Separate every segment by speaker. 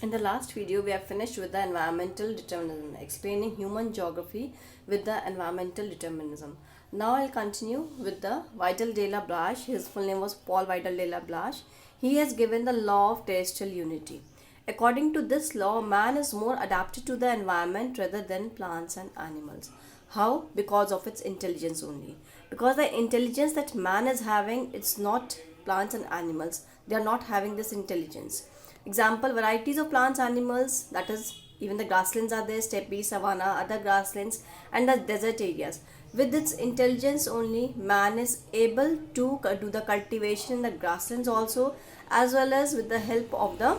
Speaker 1: In the last video, we have finished with the environmental determinism, explaining human geography with the environmental determinism. Now I'll continue with the Vidal de la Blache. His full name was Paul Vidal de la Blache. He has given the law of terrestrial unity. According to this law, man is more adapted to the environment rather than plants and animals. How? Because of its intelligence only. Because the intelligence that man is having, it's not plants and animals. They are not having this intelligence. Example, varieties of plants, animals, that is, even the grasslands are there, steppe, savanna, other grasslands, and the desert areas. With its intelligence only, man is able to do the cultivation in the grasslands also, as well as with the help of the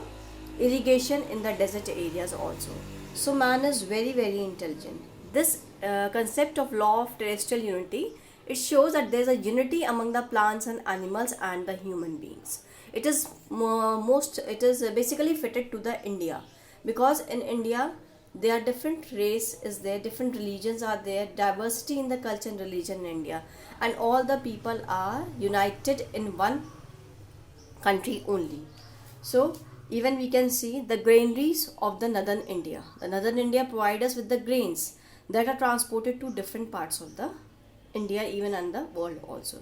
Speaker 1: irrigation in the desert areas also. So man is very intelligent. This concept of law of terrestrial unity, it shows that there is a unity among the plants and animals and the human beings. It is basically fitted to the India, because in India there are different race is there, different religions are there, diversity in the culture and religion in India, and all the people are united in one country only. So even we can see the granaries of the northern India. The northern India provide us with the grains that are transported to different parts of the India, even and the world also.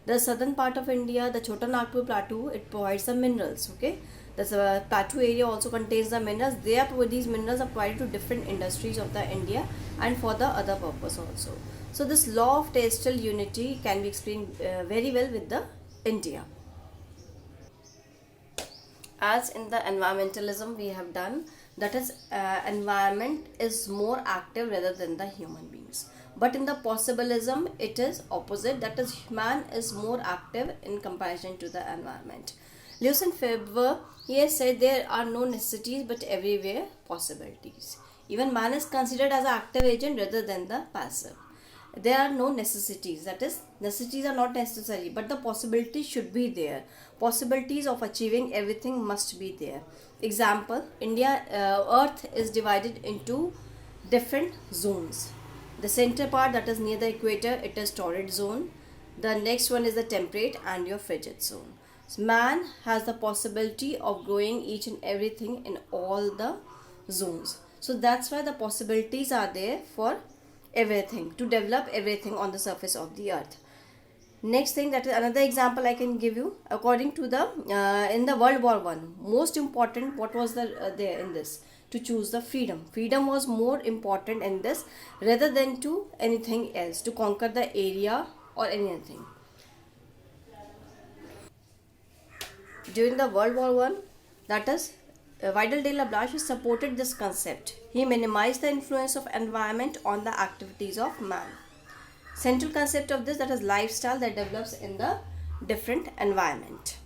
Speaker 1: The southern part of India, the Chota Nagpur plateau, it provides the minerals. Okay, the plateau area also contains the minerals. These minerals are provided to different industries of the India and for the other purpose also. So this law of terrestrial unity can be explained very well with the India. As in the environmentalism we have done, that is, environment is more active rather than the human beings. But in the possibilism, it is opposite, that is, man is more active in comparison to the environment. Lucien Febvre, he has said there are no necessities but everywhere possibilities. Even man is considered as an active agent rather than the passive. There are no necessities, that is, necessities are not necessary, but the possibilities should be there. Possibilities of achieving everything must be there. Example, Earth is divided into different zones. The center part, that is near the equator, it is torrid zone. The next one is the temperate and your frigid zone. So man has the possibility of growing each and everything in all the zones. So that's why the possibilities are there for everything, to develop everything on the surface of the earth. Next thing, that is another example I can give you. According to the in the World War I, most important, what was there in this? To choose the freedom. Freedom was more important in this rather than to anything else, to conquer the area or anything. During the World War I, that is, Vidal de la Blache supported this concept. He minimized the influence of environment on the activities of man. Central concept of this, that is lifestyle that develops in the different environment.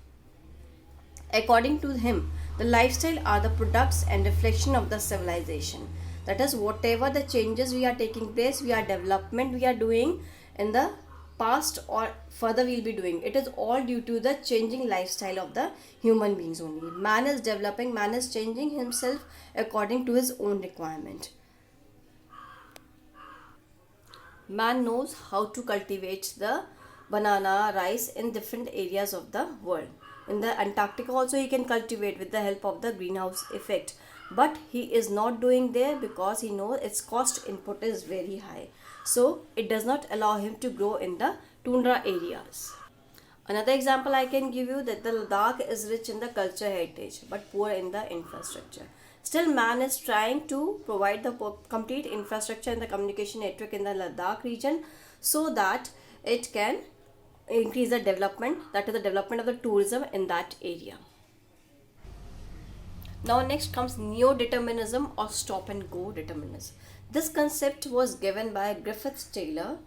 Speaker 1: According to him, the lifestyle are the products and reflection of the civilization. That is, whatever the changes we are taking place, development we are doing in the past or further we will be doing, it is all due to the changing lifestyle of the human beings only. Man is developing, man is changing himself according to his own requirement. Man knows how to cultivate the banana, rice in different areas of the world. In the Antarctica also he can cultivate with the help of the greenhouse effect. But he is not doing there because he knows its cost input is very high. So it does not allow him to grow in the tundra areas. Another example I can give you, that the Ladakh is rich in the culture heritage but poor in the infrastructure. Still, man is trying to provide the complete infrastructure and the communication network in the Ladakh region so that it can increase the development, that is the development of the tourism in that area. Now next comes neo-determinism or stop and go determinism. This concept was given by Griffith Taylor.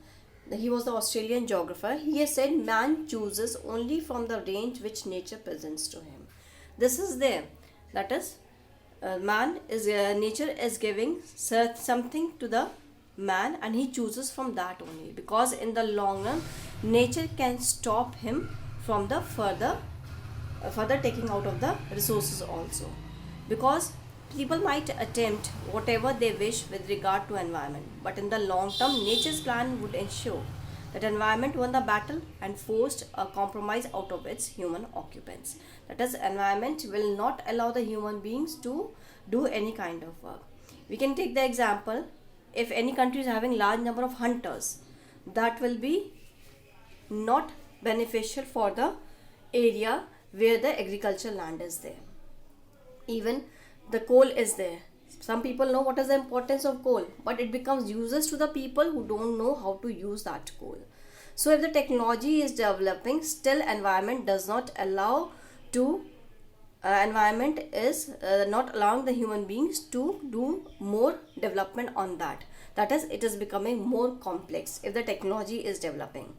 Speaker 1: He was the Australian geographer. He has said man chooses only from the range which nature presents to him. This is there, that is, nature is giving something to the man and he chooses from that only, because in the long run nature can stop him from the further taking out of the resources also, because people might attempt whatever they wish with regard to environment, but in the long term nature's plan would ensure That environment won the battle and forced a compromise out of its human occupants. That is, environment will not allow the human beings to do any kind of work. We can take the example, if any country is having large number of hunters, that will be not beneficial for the area where the agricultural land is there. Even the coal is there. Some people know what is the importance of coal, but it becomes useless to the people who don't know how to use that coal. So if the technology is developing, still environment does not allow to environment is not allowing the human beings to do more development on that. That is, it is becoming more complex if the technology is developing.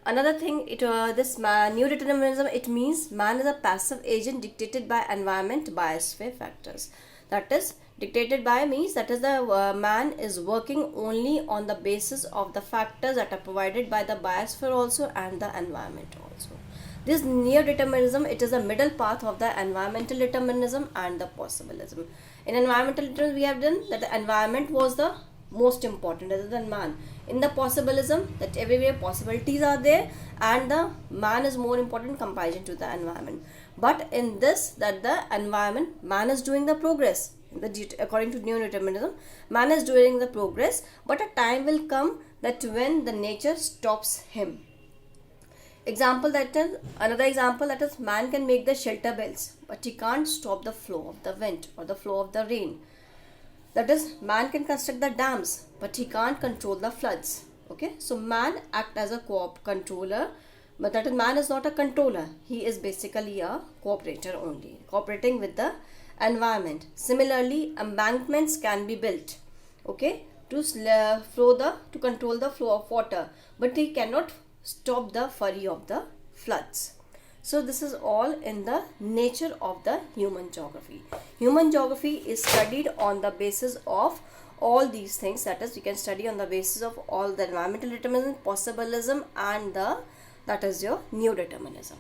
Speaker 1: Another thing, new determinism, it means man is a passive agent dictated by environment, biosphere factors. That is, dictated by means that is the man is working only on the basis of the factors that are provided by the biosphere also and the environment also. This neo-determinism, it is a middle path of the environmental determinism and the possibilism. In environmental determinism, we have done that the environment was the most important rather than man. In the possibilism, that everywhere possibilities are there and the man is more important in comparison to the environment. But in this, that the environment, man is doing the progress. According to neo-determinism, man is doing the progress, but a time will come that when the nature stops him. Another example, that is, man can make the shelter belts, but he can't stop the flow of the wind or the flow of the rain. That is, man can construct the dams, but he can't control the floods. Okay, so man act as a controller, but that is, man is not a controller. He is basically a cooperator only, cooperating with the environment. Similarly, embankments can be built, okay, to control the flow of water, but he cannot stop the fury of the floods. So this is all in the nature of the human geography. Human geography is studied on the basis of all these things. That is, you can study on the basis of all the environmental determinism, possibilism, and that is your neo-determinism.